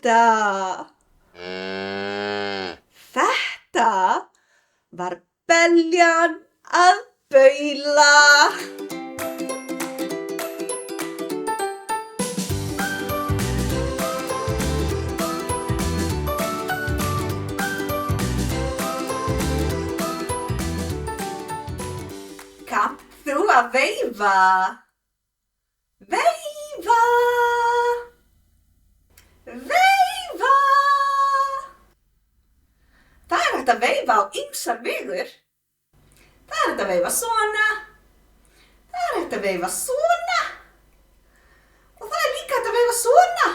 þetta? Þetta var beljan að baula. Kannt þú að veifa? Veifa! Veifa! Það er hægt að veifa á ýmsar vegur. Það er hægt að veifa svona. Það er hægt að veifa svona. Og það er líka hægt að veifa svona.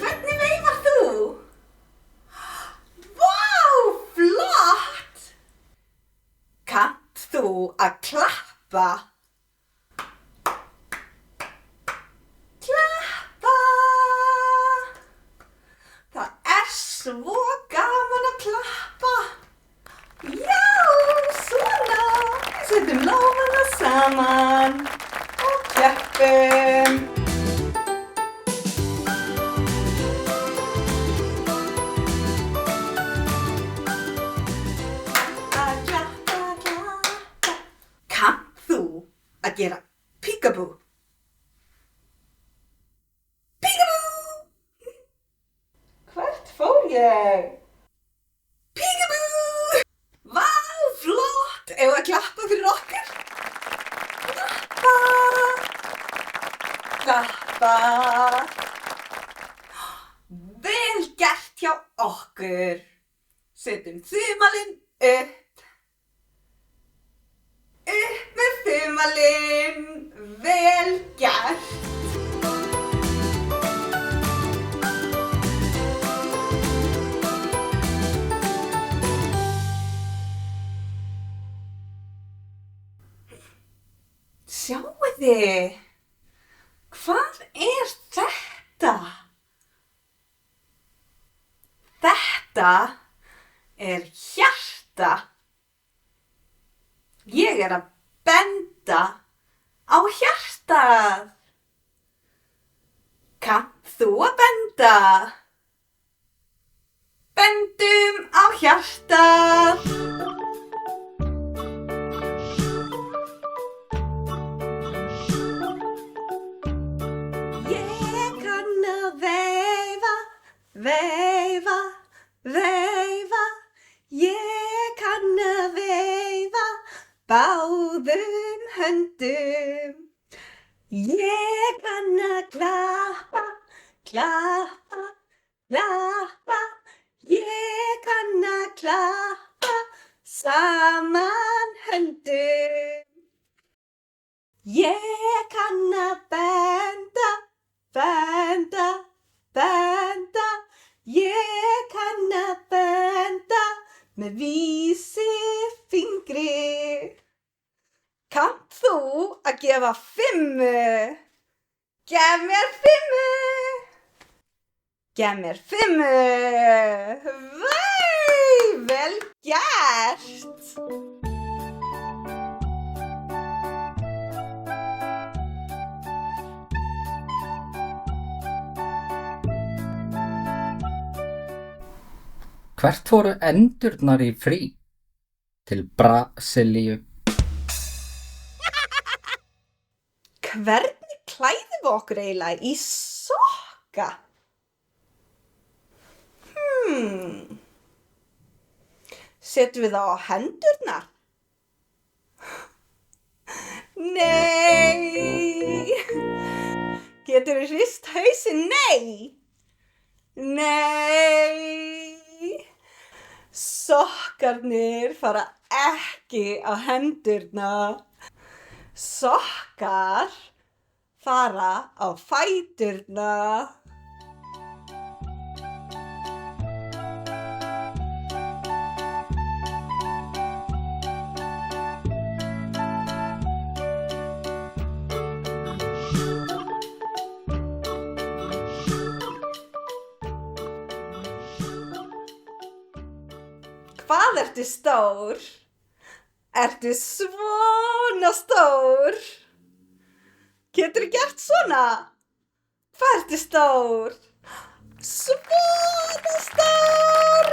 Hvernig veifar þú? Vá, flott! Kannt þú að klappa? Klappa! Það er svo gaman að klappa. Já, svona. Við setjum lófana saman og klappum. Að klappa, klappa. Kannt þú að gera peekaboo? Peekaboo! Hvert fór ég? Peekaboo! Vá, flott! Eigum við að klappa fyrir okkur? Klappa! Klappa! Vel gert hjá okkur! Setjum þumalinn upp. Upp með þumalinn! Vel gert! Sjáiði, hvað er þetta? Þetta er hjarta. Ég er að benda á hjartað. Kannt þú að benda? Bendum á hjartað. Ég kann að veifa, veifa, veifa. Ég kann að veifa báðum höndum. Ég kann að klappa, klappa, klappa. Ég kann að klappa saman höndum. Ég kann að benda, benda, benda. Ég kann að benda með vísifingri. Kannt þú að gefa 5? Gef mér 5! Gef mér 5! Vei, vel gert! Hvert fóru endurnar í frí? Til Brasilíu. Hvernig klæðum við okkur eiginlega í sokka? Setjum við þá á hendurnar? Nei! Geturðu hrist hausinn? Nei! Nei! Sokkarnir fara ekki á hendurnar. Sokkar fara á fæturna. Hvað ertu stór? Ertu svona stór? Geturðu gert svona? Hvað ertu stór? Svona stór!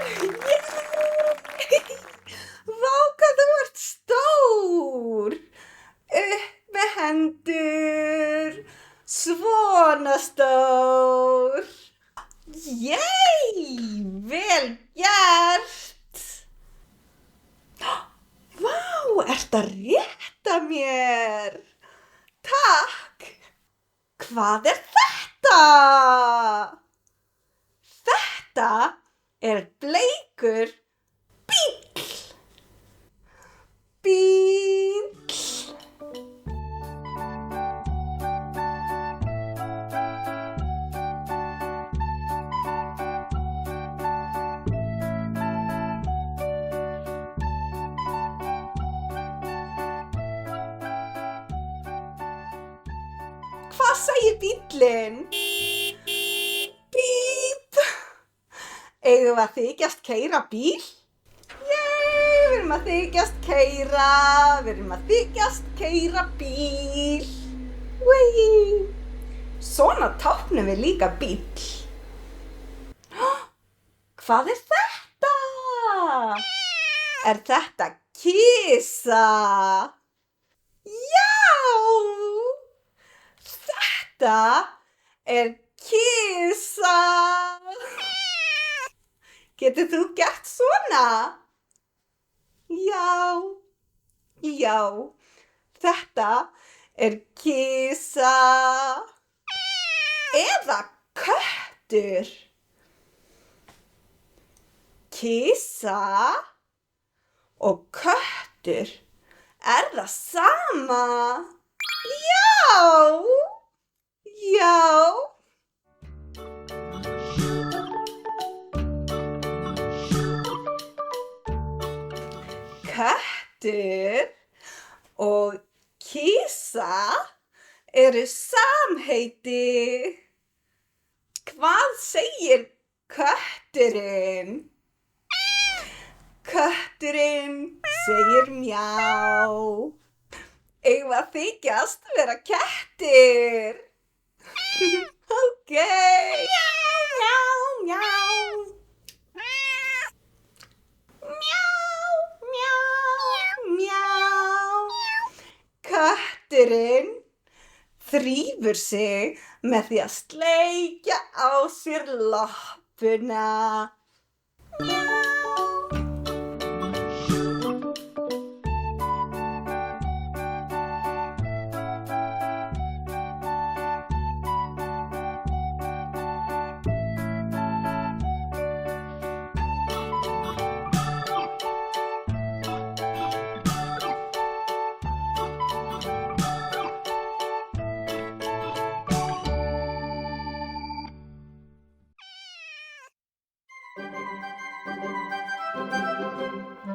Vá, hvað þú ert stór! Upp með hendur! Svona stór! Yey! Vel gert! Vá, ertu að rétta mér? Takk! Hvað er þetta? Þetta er bleikur bíll. Bíll. Hvað segir bíllinn? Bíp! Eigum við að þykjast keyra bíl? Við erum að þykjast keyra bíl. Wei! Svona táknum við líka bíll. Hvað er þetta? Er þetta kisa? Já! Þetta er kisa. Getur þú gert svona? Já. Þetta er kisa. Eða köttur. Kisa og köttur. Er það sama? Já. Köttur og kisa eru samheiti. Hvað segir kötturinn? Kötturinn segir mjá. Eigum við að þykjast vera kettir? Ókei. Mjá. Kötturinn þrífur sig með því að sleikja á sér loppuna.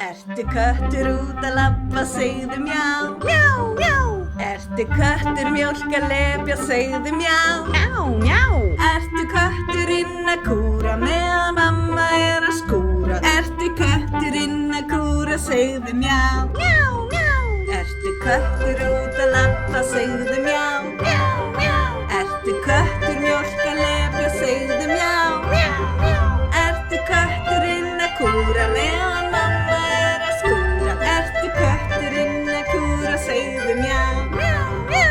Ertu köttur út að labba, segðu mjá, mjá, mjá. Ertu köttur mjólk að lepja, segðu mjá, mjá, mjá. Ertu kötturinn að kúra meðan mamma er að skúra? Ertu kötturinn að kúra, segðu mjá, mjá, mjá. Ertu köttur út að labba, segðu mjá, mjá, mjá. Ertu köttur mjólk að lepja, segðu mjá, mjá, mjá. Ertu kötturinn að kúra meðan mamma er að skúra? Ertu kötturinn að kúra, segðu mjá, mjá, mjá.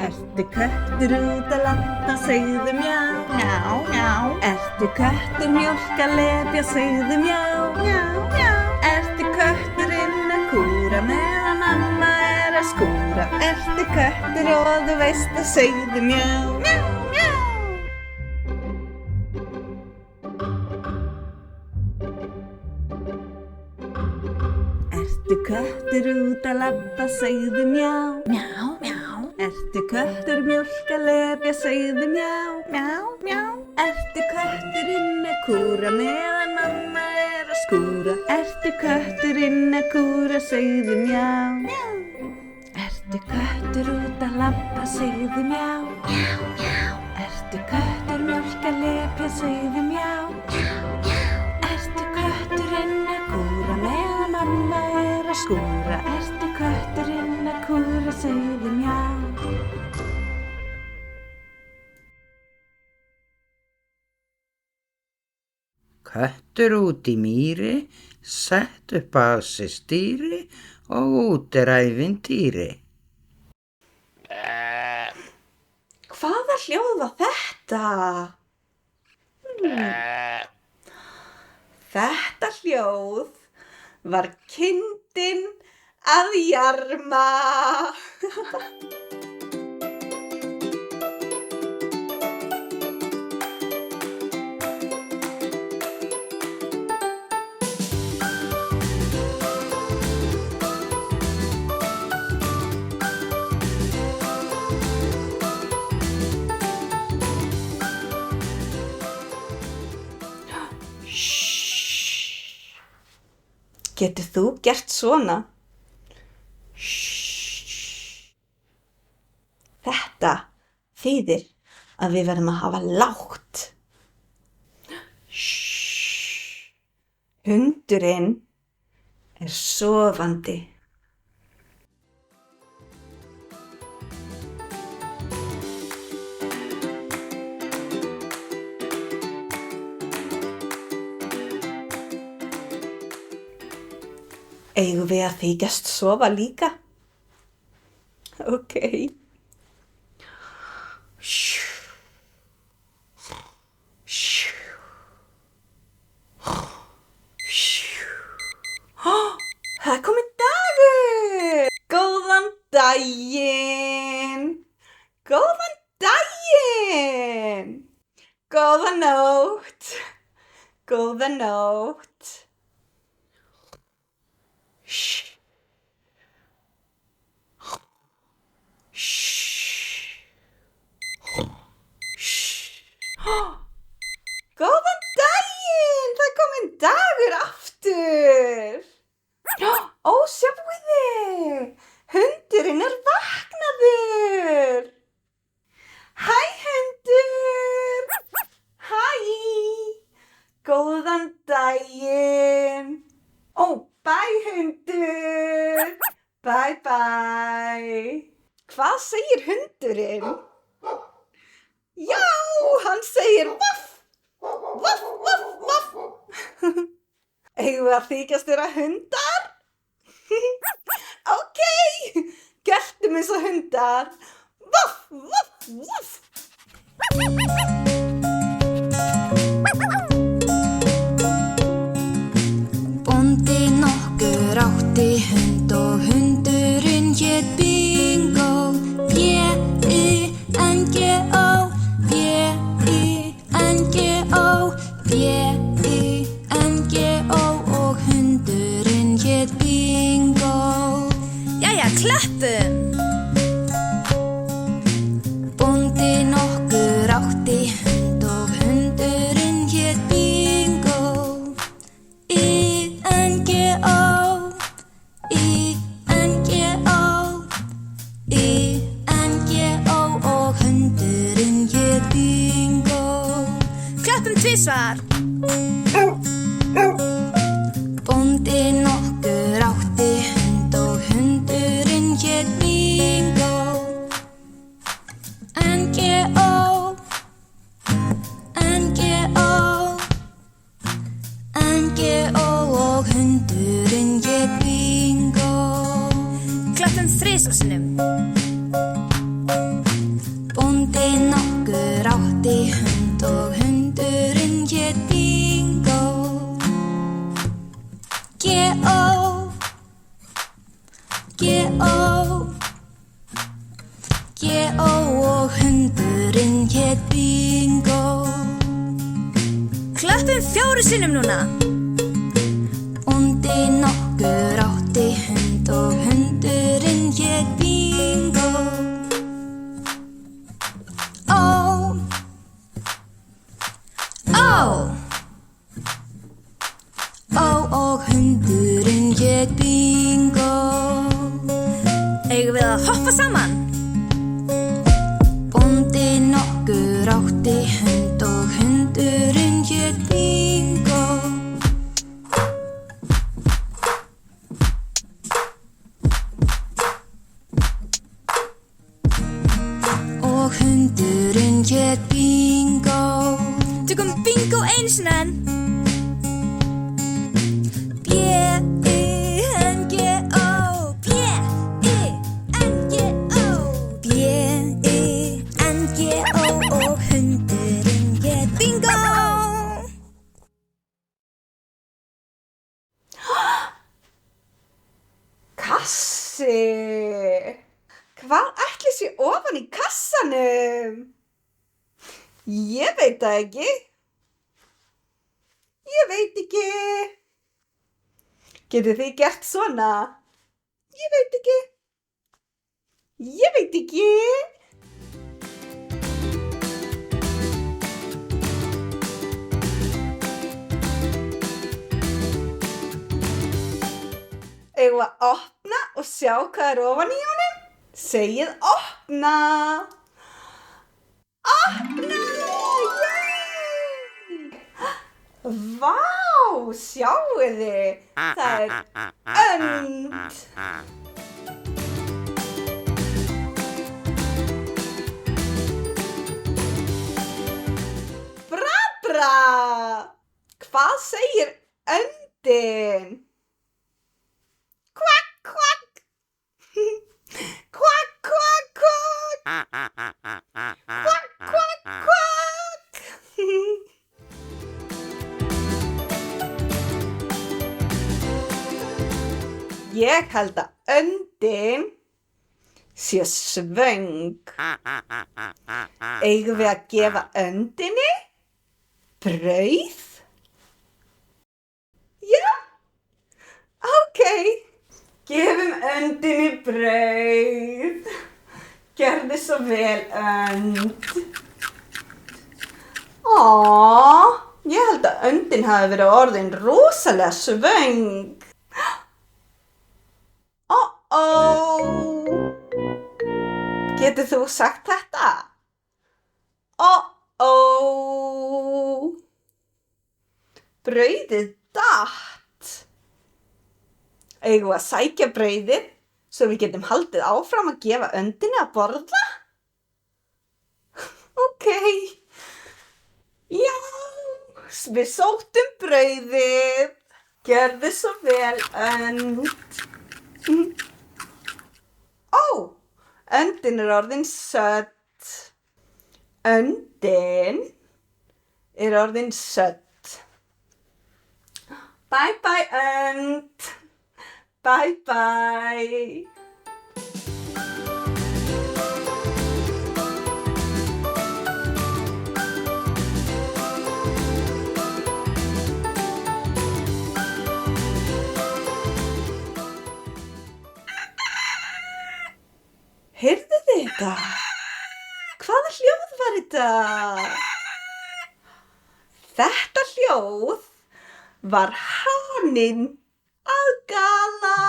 Ertu köttur út að labba, segðu mjá, mjá, mjá. Ertu köttur mjólk að lepja, segðu mjá, mjá, mjá. Ertu kötturinn að kúra meðan mamma er að skúra? Ertu köttur og þú veist að segðu mjá, mjá, mjá. Ertu köttur út að labba, segðu mjá, mjá, mjá. Ertu köttur mjólk að lepja, segðu mjá, mjá, mjá. Ertu kötturinn að kúra meðan mamma er að skúra? Ertu kötturinn að kúra, segðu mjá, mjá. Ertu köttur út að labba, segðu mjá, mjá, mjá. Ertu köttur mjólk líka lepja, segðu mjá. Ertu kötturinn að kúra meðan mamma að skúra? Ertu kötturinn að kúra, segðu mjá. Köttur út í mýri, sett upp á sig stýri og út ævintýri. Hvaða hljóð var þetta? Þetta hljóð var kindin að jarma. Getur þú gert svona? Þetta þýðir að við verðum að hafa lágt. Hundurinn er sofandi. Eigum við að þykjast sofa líka? Ok. Það er kominn dagur! Góðan daginn! Góðan daginn! Góða nótt! Góða nótt! Góðan daginn! Það er kominn dagur aftur! Ó, sjáu þið! Hundurinn er vaknaður! Hæ, hundur! Hæ! Góðan daginn! Ó, bæ, hundur! Bæ, bæ! Hvað segir hundurinn? Já, hann segir vaff! Vaff, vaff, vaff! Eigum við að þykjast vera hundar? Ok, geltum eins og hundar. Vaff, vaff, vaff! Bóndi nokkur átti hund og hundurinn hét Bingo. B-I-N-G-O, B-I-N-G-O, B-I-N-G-O og hundurinn hét Bingo. Jæja, klöppum! Bóndi nokkur átti hund og hundurinn hét Bingo. I-N-G-O, I-N-G-O, I-N-G-O og hundurinn hét Bingo. Klöppum tvisvar! Bóndi nokkur átti hund og hundurinn hét Bingo. N-G-O, N-G-O, N-G-O og hundurinn hét Bingo. Klöppum þrisvar sinnum. Bóndi nokkur átti hund og hundurinn hét Bingo. G-O, G-O, G-O og hundurinn hét Bingo. Klöppum fjórum sinnum núna. Bóndi nokkur átti hund og hundurinn hét Bingo. Ó, ó, ó og hundurinn hét Bingo. Eigum við að hoppa saman? Bóndi nokkur átti hund og hét Bingo. Tökum bingo einu sinni enn. B-I-N-G-O, B-I-N-G-O, B-I-N-G-O og hundurinn hét Bingo. Kassi! Hvað ætli sé ofan í kassanum? Ég veit það ekki. Ég veit ekki. Getið þið gert svona? Ég veit ekki. Ég veit ekki. Eigum við að opna og sjá hvað er ofan í honum? Segið opna! Opna! Yay! Vá, sjáiði! Það er önd! Bra, bra! Hvað segir öndin? Kvakk, kvakk! Kvakk, kvakk, kvakk! Kvakk, kvakk, kvakk! Ég held að öndin sé svöng. Eigum við að gefa öndinni brauð? Já, ókei. Gefum öndinni brauð. Gerðu svo vel, önd. Ég held að öndin hafi verið orðin rosalega svöng. Getur þú sagt þetta? Brauðið datt. Eigum við að sækja brauðið svo við getum haldið áfram að gefa öndinni að borða? Ókei. Já, við sóttum brauðið. Gerðu svo vel, önd. Öndin er orðin södd. Öndin er orðin södd. Bye bye, önd. Bye bye. Heyrðu þið þetta? Hvaða hljóð var þetta? Þetta hljóð var haninn að gala.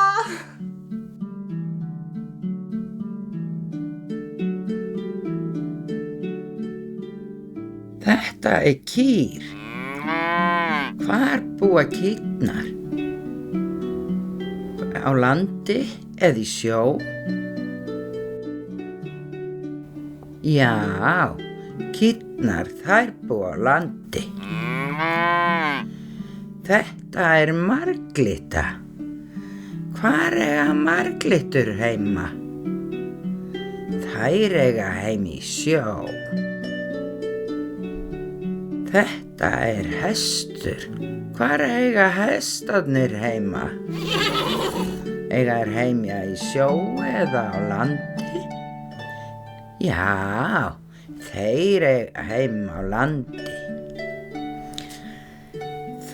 Þetta er kýr. Hvar búa kýrnar? Á landi eða í sjó? Já, kýrnar þær búa á landi. Þetta er marglita. Hvar eiga marglitur heima? Þær eiga heim í sjó. Þetta er hestur. Hvar eiga hestarnir heima? Eiga þær heima í sjó eða á landi? Já, þeir eiga heima á landi.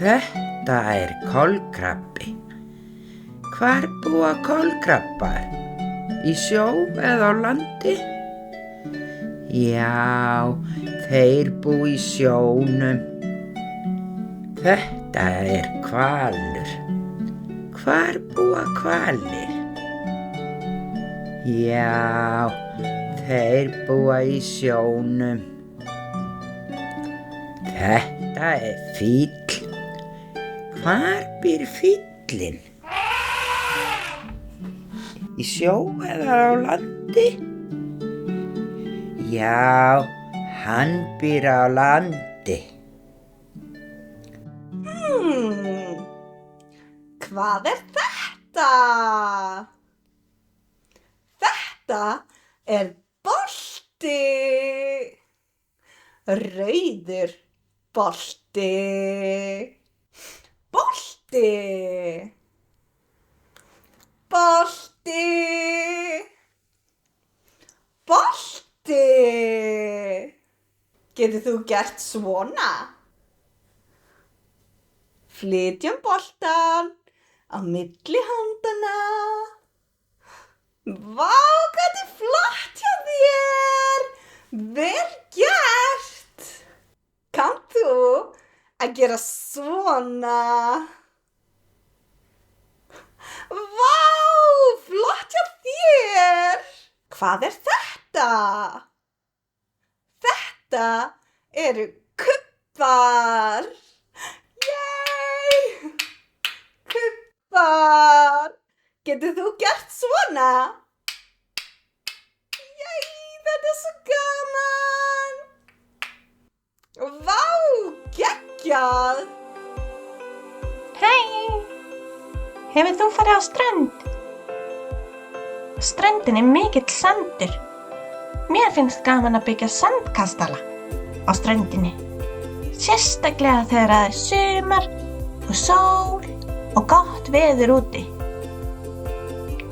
Þetta er kolkrabbi. Hvar búa kolkrabbar? Í sjó eða á landi? Já, þeir búa í sjónum. Þetta er hvalur. Hvar búa hvalir? Já, þeir búa í sjónum. Þetta er fíll. Hvar býr fíllinn? Í sjó eða á landi? Já, Hann býr á landi. Hvað er þetta? Þetta er bolti. Rauður bolti. Bolti. Bolti. Bolti. Getur þú gert svona? Flytjum boltan á milli handana. Vá, hvað þetta er flott hjá þér! Vel gert! Kannt þú að gera svona? Vá, flott hjá þér! Hvað er þetta? Þetta eru kubbar. Yay! Kubbar! Getur þú gert svona? Yay, þetta er svo gaman! Vá, geggjað! Hæ! Hefur þú farið á strönd? Ströndin er mikill sandur. Mér finnst gaman að byggja sandkastala á ströndinni. Sérstaklega þegar það er sumar og sól og gott veður úti.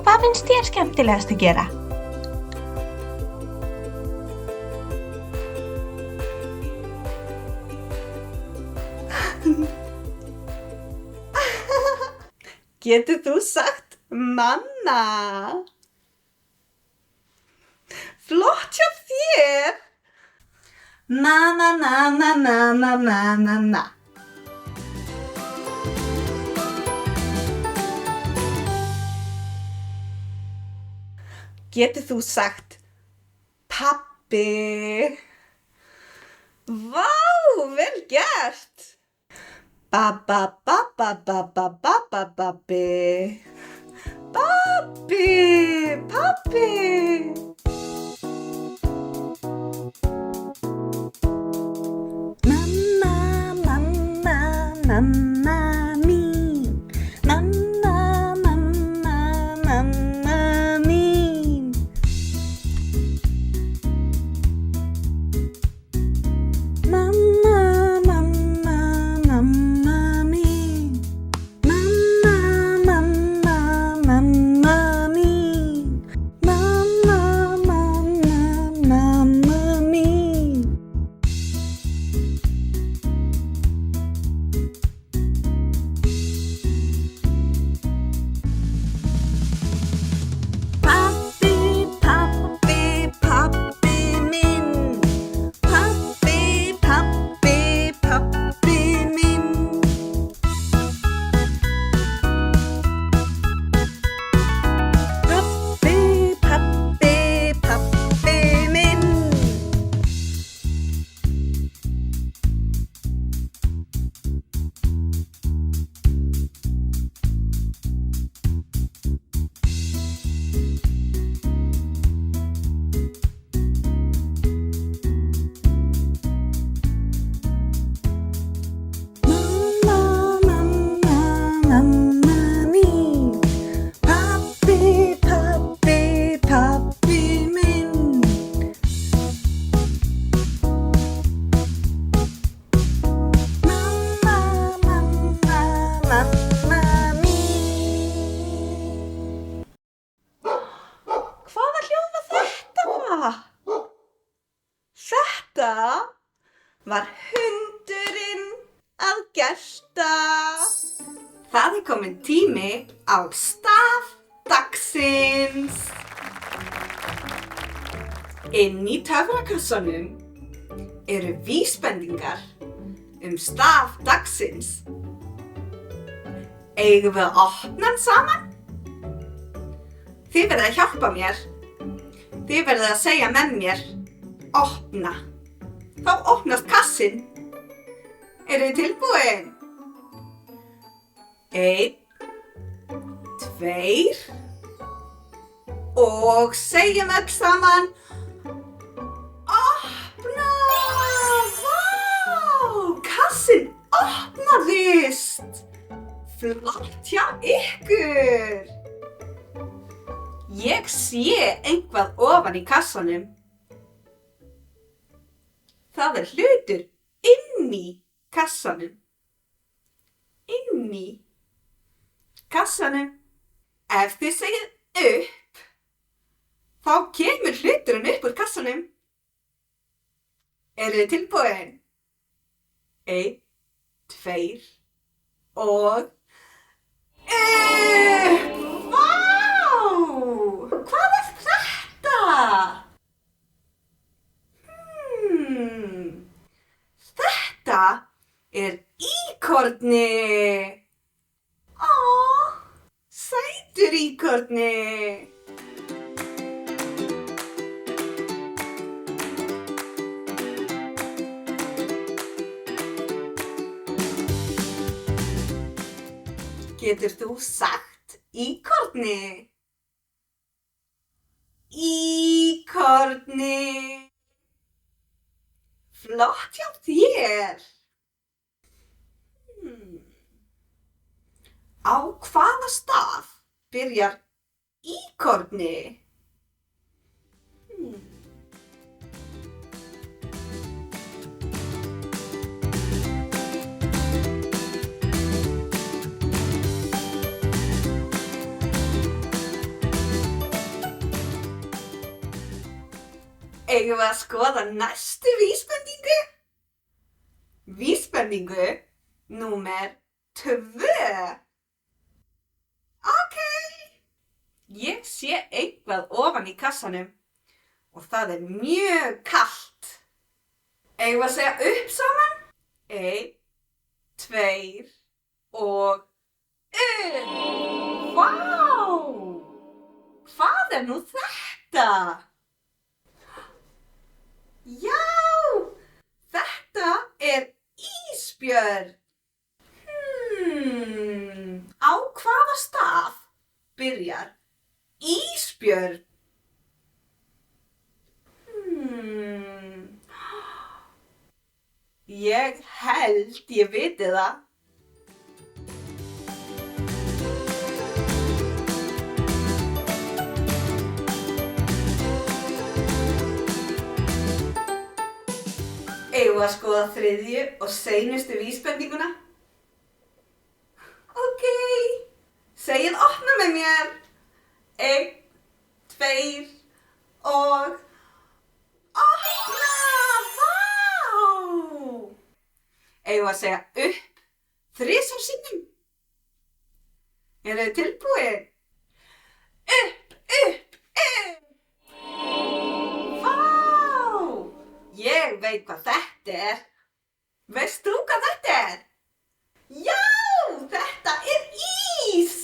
Hvað finnst þér skemmtilegast að gera? Getur þú sagt manna? Flott hjá þér! Na na na na na na na na na. Getur þú sagt pabbi? Vá, vel gert! Babba babba babba babba babbi. Babbi, pabbi. Mamma, mamma, mamma mín. Mamma, mamma, mamma mín. Mamma, mamma, mamma mín. Mamma, mamma, mamma mín. Mamma, mamma, mamma mín. Pabbi, pabbi, pabbi minn. Pabbi, pabbi, pabbi minn. Pabbi, pabbi, pabbi minn. Mamma, mamma, mamma mín. Pabbi, pabbi, pabbi minn. Mamma, mamma, mamma mín. Hvaða hljóð var þetta? Þetta var hundurinn að gelta. Það er kominn tími á staf dagsins. Inn í töfrakassanum eru vísbendingar staf dagsins. Eigum við að opna hann saman? Þið verðið að hjálpa mér. Þið verðið að segja með mér. Opna. Þá opnast kassinn. Eru þið tilbúin? 1, 2 og segjum öll saman. Opna! opnaðist. Flott hjá ykkur. Ég sé eitthvað ofan í kassanum. Það hlutur inni kassanum. Inni kassanum. Ef þið segið upp, þá kemur hluturinn upp úr kassanum. Eruð þið tilbúin? 1, 2 og upp! Vá! Hvað þetta? Þetta íkorni. Ó, sætur íkorni. Getur þú sagt íkorni? Íkorni. Flott hjá þér. Á hvaða stað byrjar íkorni? Eigum við að skoða næstu vísbendingu? Vísbendingu númer 2. Ókei. Ég sé eitthvað ofan í kassanum og það mjög kalt. Eigum við að segja upp saman? 1, 2 og upp. Vá! Hvað nú þetta? Já, þetta ísbjörn. Á hvaða stað byrjar ísbjörn? Ég held ég viti það. Eigum við að skoða 3. og seinustu vísbendinguna? Ókei. Segið opna með mér. 1, 2 og opna! Vá! Eigum við að segja upp 3 sinnum? Eruð þið tilbúin? Upp, upp, upp! Vá! Ég veit hvað þetta er. Veist þú hvað þetta er? Já, þetta ís!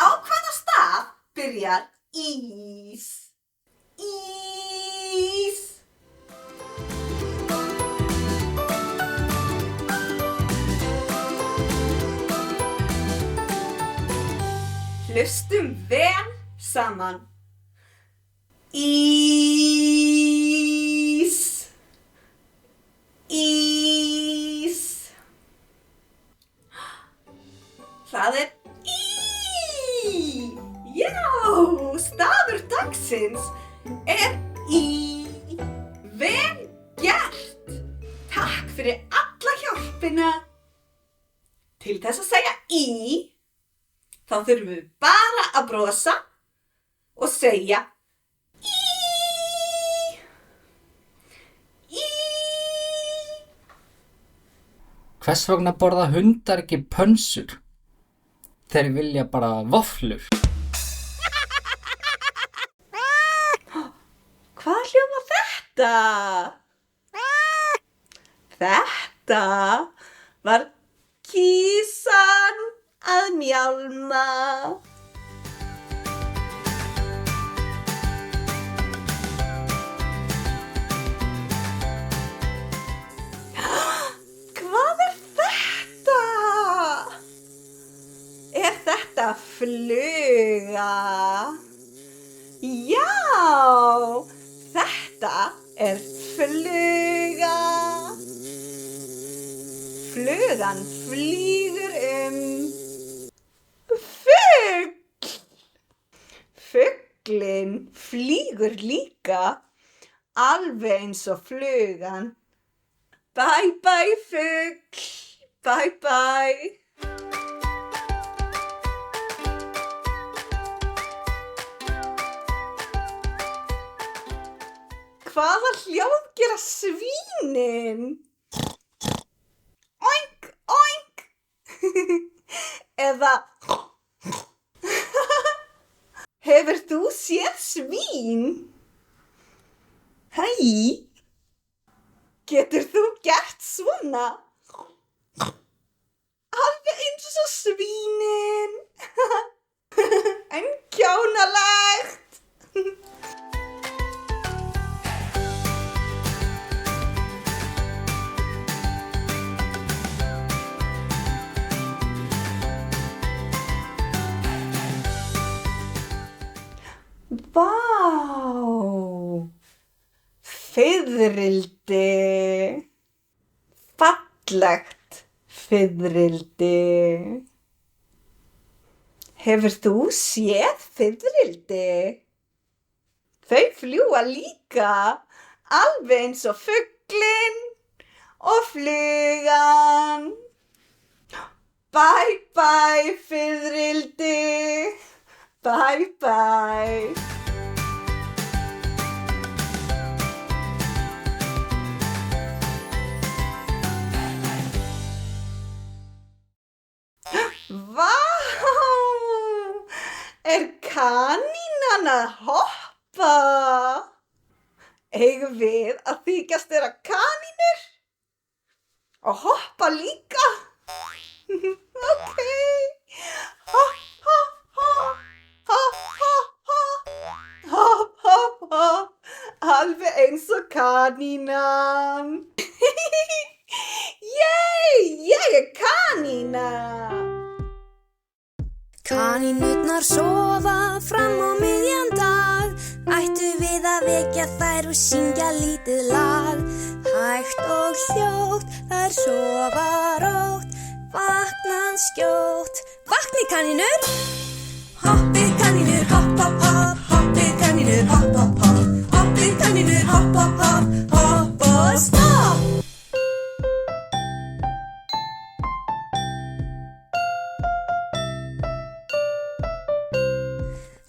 Á hvaða stað byrjar ís? Ís! Hlustum vel saman. Ís. Ís. Það í. Já, stafur dagsins í. Vel gert. Takk fyrir alla hjálpina. Til þess að segja þá þurfum við bara að brosa og segja í. Hvers vegna borða hundar ekki pönsur? Þeir vilja bara vaflur. Hvað hljómar þetta? Þetta var kísan að mjálma. Hvað þetta? Er þetta fluga? er fluga. Flugan flýgur fugl. Fuglinn flýgur líka, alveg eins og flugan. Bye bye fugl, bye bye. Hvaða hljóð gera svínin? Oink, oink. Eða hefur þú séð svín? Hæ? Getur þú gert svona? Alveg eins og svínin. En kjánalegt. Vá, fiðrildi, fallegt fiðrildi. Hefur þú séð fiðrildi? Þau fljúga líka, alveg eins og fuglinn og flugan. Bye bye fiðrildi. Bye bye. Vá! Er kanínan að hoppa? Eigum við að þykjast vera kanínur? Og hoppa líka? Okay. Hopp, hopp, hopp. Hopp, hopp, hopp. Hopp, hopp, hopp. Alveg eins og kanínan. Yey, ég kanína. Kanínurnar sofa fram á miðjan dag. Ættu við að vekja þær og syngja lítið lag. Hægt og hljótt, þær sofa rótt. Vakna skjótt. Vakni kanínur. Hoppið kanínur, hopp, hopp, hopp. Hoppið kanínur, hopp, hopp, hopp. Hoppið kanínur, hopp, hopp, hopp. Hopp og stopp.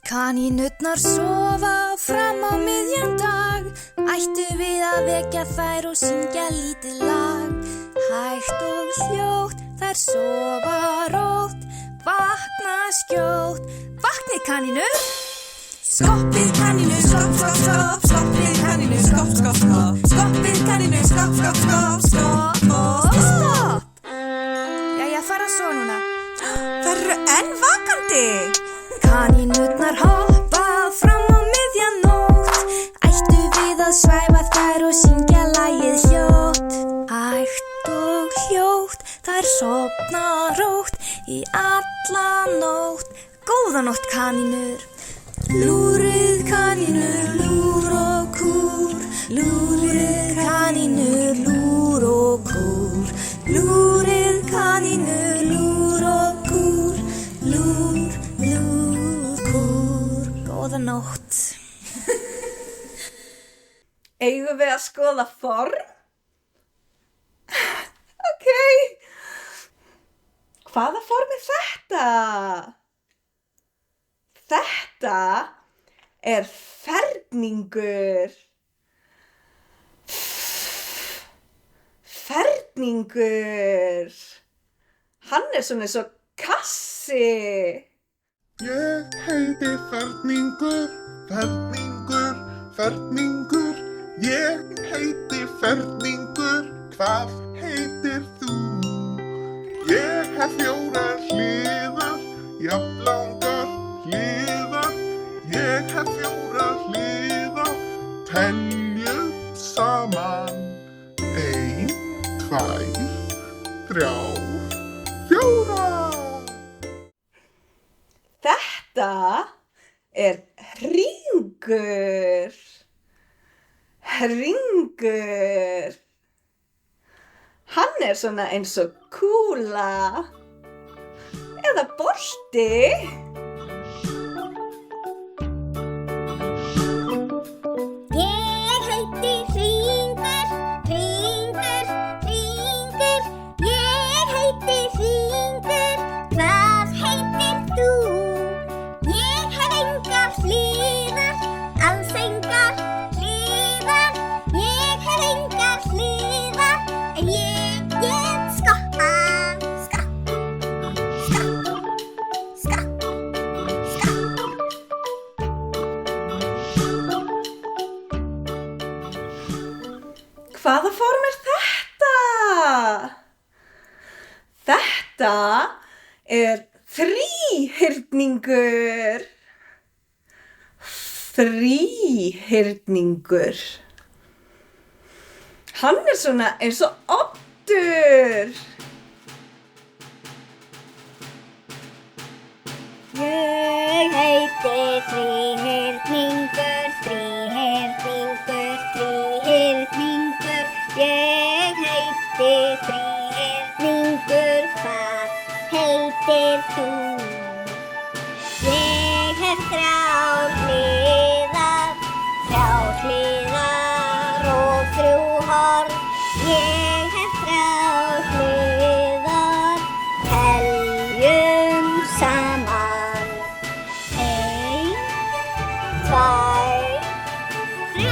Kanínurnar sofa fram á miðjan dag. Ættu við að vekja þær og syngja lítið lag. Hægt og hljótt, þær sofa rótt. Vakna skjótt. Vakni kanínur. Skoppið kanínur, skopp, skopp, skopp. Skoppið kanínur, skopp, skopp, skopp. Skoppið kanínur, skopp, skopp, skopp. Skopp og stopp. Jæja, fara svo núna. Þær eru enn vakandi. Kanínurnar hoppa fram á miðja nótt. Ættu við að svæfa þær og syngja lagið hljótt. Hægt og hljótt, þær sofna rótt í alla nótt. Góða nótt kanínur. Lúrið kanínur, lúr og kúr. Lúrið kanínur, lúr og kúr. Lúrið kanínur, lúr og kúr. Lúr, lúr, kúr. Góða nótt. Eigum við að skoða form? Ok. Hvaða form er þetta? Þetta er ferningur. Ferningur. Hann er svona eins og kassi. Ég heiti Ferningur, Ferningur, Ferningur. Ég heiti Ferningur, hvað heitir þú? Ég hef 4 hliðar, jafnlangar hliðar. Ég hef 4 hliðar, teljum saman. 1, 2, 3, 4. Þetta er hringur. hringur. Hann svona eins og kúla eða bolti. Ég heiti Hringur, Hringur, Hringur. Ég heiti Hringur, hvað heitir þú? Ég hef engar hliðar, alls engar hliðar. Ég hef engar hliðar, en ég get skoppað. Skopp, skopp, skopp, skopp. Hvaða form þetta? Þetta þríhyrningur. Þríhyrningur. Hann svona eins og oddur. Ég heiti þríhyrningur, þríhyrningur, þríhyrningur. Ég heiti þríhyrningur, hvað heitir þú? Ég hef þrjár hliðar og þrjú horn. Ég hef þrjár hliðar, teljum saman. 1, 2, 3.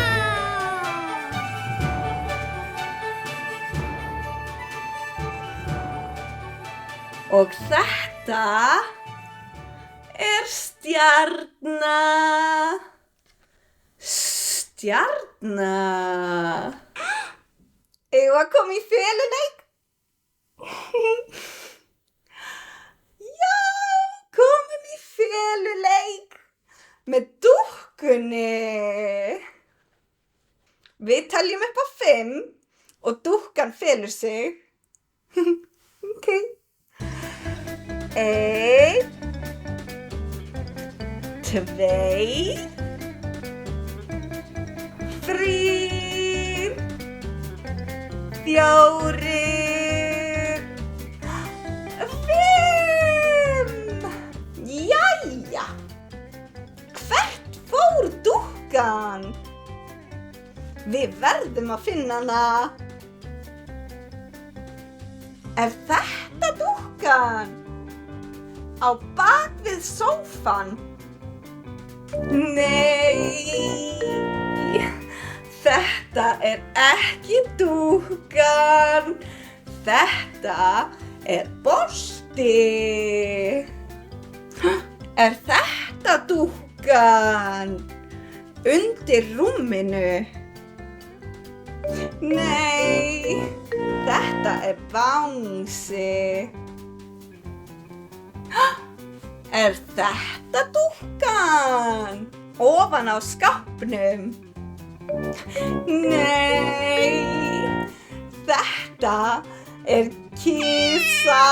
Og þetta stjarna. Stjarna. Eigum við að koma í feluleik? Já, komum í feluleik með dúkkunni. Við teljum upp á 5 og dúkkan felur sig. Ok. 1, 2, 3, 4, 5. Jæja. Hvert fór dúkkan? Við verðum að finna hana. Er þetta dúkkan? Á bak við sófann? Nei, þetta ekki dúkkan. Þetta bolti. Er þetta dúkkan? Undir rúminu? Nei, þetta bangsi. Er þetta dúkkan? Ofan á skápnum? Nei, þetta kisa.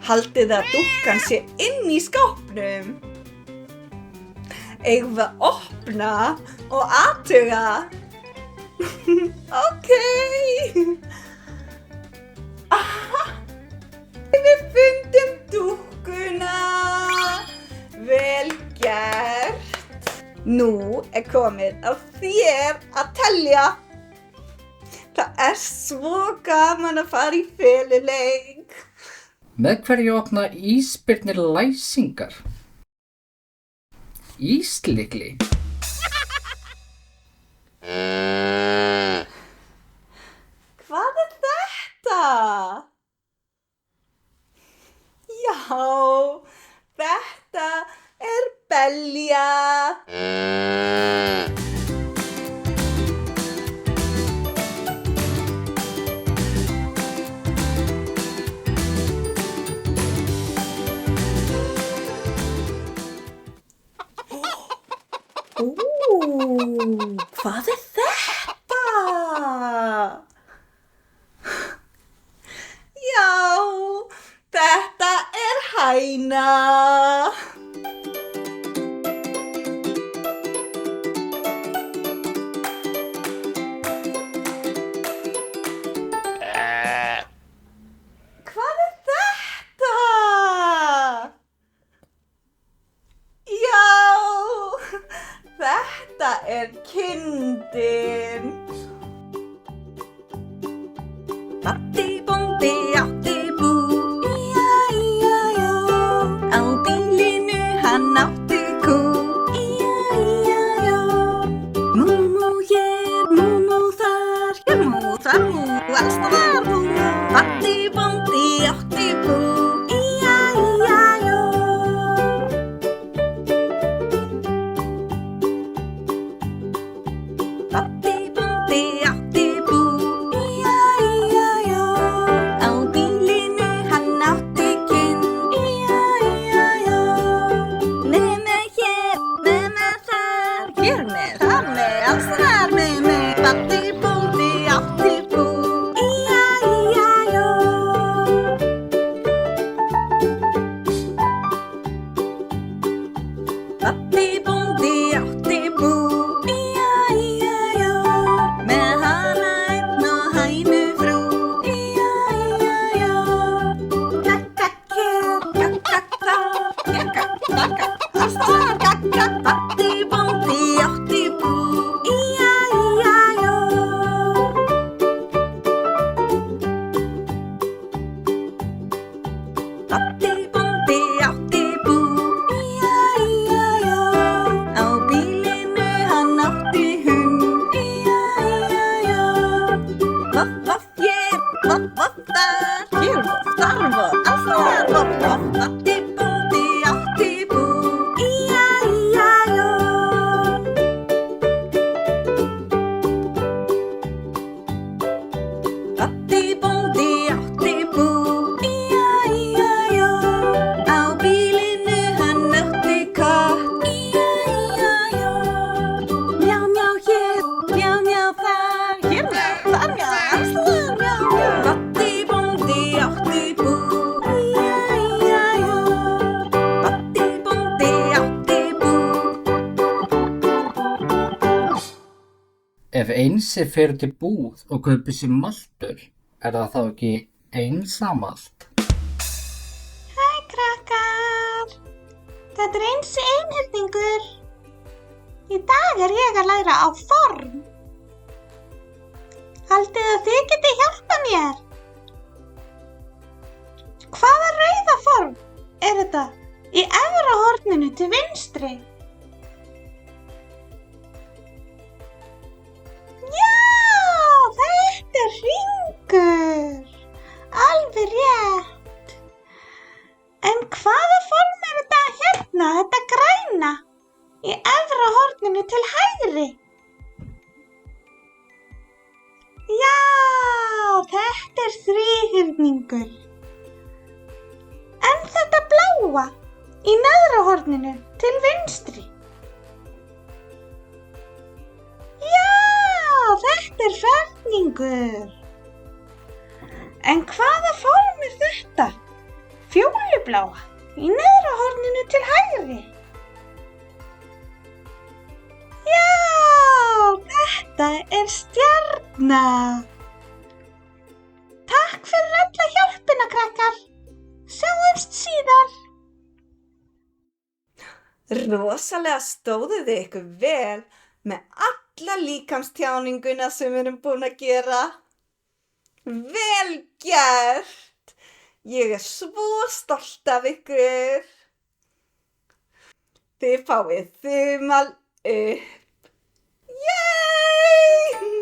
Haldið að dúkkan sé inn í skápnum? Eigum við að opna og athuga? Ok. Aha, við fundum dúkkuna. Vel gert. Nú komið að þér að telja. Það svo gaman að fara í feluleik. Með hverju opna ísbirnir læsingar? Íslykli. Hvað þetta? Já, þetta belja. Hvað þetta? Já, þetta hæna. bóndi átti bú. Í-já-í-já-já. Á bílinu hann átti kinn. Í-já-í-já-já. Með hér, með þar, hér með, þar með, alls þar með, Baddi bóndi átti bú. Í-já-í-já-já. Baddi bóndi átti bú. Í-já-í-já-já. Með hana einn og hænufrú. Í-já-í-já-já. Gagg, hér, gagg, þar, hér, gagg, alls þar, gagg, Baddi bóndi átti bú. Í-já-í-já-já. Baddi bóndi átti bú. Í-já-í-já-já. Á bílinu hann átti hund. Í-já-í-já-já. Voff, voff, hér, voff, voff, þar, hér, voff, þar, voff, alls þar, voff, voff, Baddi bóndi átti bú. Í-já-í-já-já. Baddi bóndi átti bú. Í-já-í-já-já. Á bílinu hann átti kött. Í-já-í-já-já. Mjá, mjá hér, mjá, mjá þar, hér mjá, þar mjá, alls þar mjá, mjá. Baddi bóndi átti bú. Í-já-í-já-já. Baddi bóndi átti bú. Ef Einsi fer út í búð og kaupir sér maltur, það þá ekki einsamalt? Hæ krakkar, þetta er Einsi einhyrningur. Í dag er ég að læra á form. Haldið að þið geti hjálpað mér? Hvaða rauða form er þetta í efra horninu til vinstri? Já, þetta er hringur. Alveg rétt. En hvaða form er þetta hérna, þetta græna, í efra horninu til hægri? Já, þetta er þríhyrningur. En þetta bláa, í neðra horninu til vinstri? Já, þetta er ferningur. En hvaða form er þetta? Fjólubláa, í neðra horninu til hægri? Já, þetta er stjarna. Takk fyrir alla hjálpina, krakkar. Sjáumst síðar. Rosalega stóðu þið ykkur vel með alla líkamstjáninguna sem við erum búin að gera. Vel gert! Ég er svo stolt af ykkur. Þið fáið þumal upp. Yay!